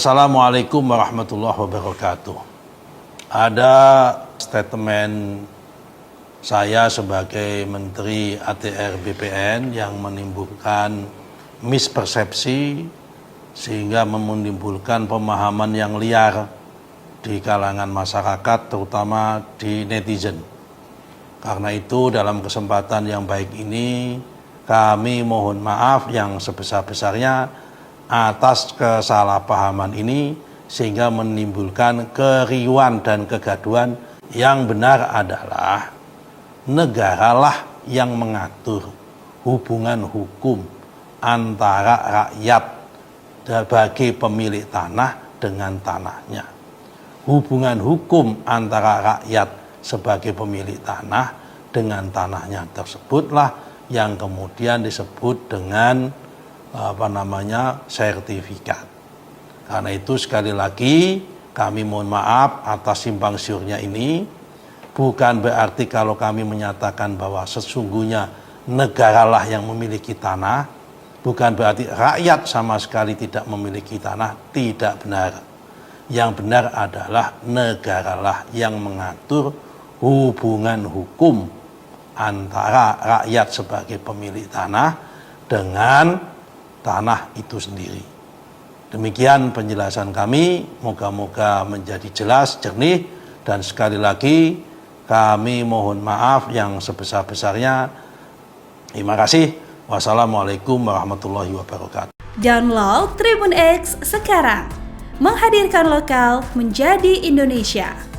Assalamualaikum warahmatullahi wabarakatuh. Ada statement saya sebagai Menteri ATR BPN yang menimbulkan mispersepsi sehingga menimbulkan pemahaman yang liar di kalangan masyarakat, terutama di netizen. Karena itu dalam kesempatan yang baik ini kami mohon maaf yang sebesar-besarnya atas kesalahpahaman ini sehingga menimbulkan keriuan dan kegaduhan. Yang benar adalah negaralah yang mengatur hubungan hukum antara rakyat sebagai pemilik tanah dengan tanahnya. Hubungan hukum antara rakyat sebagai pemilik tanah dengan tanahnya tersebutlah yang kemudian disebut dengan sertifikat. Karena itu sekali lagi kami mohon maaf atas simpang siurnya ini. Bukan berarti kalau kami menyatakan bahwa sesungguhnya negaralah yang memiliki tanah, bukan berarti rakyat sama sekali tidak memiliki tanah. Tidak benar. Yang benar adalah negaralah yang mengatur hubungan hukum antara rakyat sebagai pemilik tanah dengan tanah itu sendiri. Demikian penjelasan kami, moga-moga menjadi jelas, jernih, dan sekali lagi kami mohon maaf yang sebesar-besarnya. Terima kasih. Wassalamualaikum warahmatullahi wabarakatuh. Download Tribun X sekarang, menghadirkan lokal menjadi Indonesia.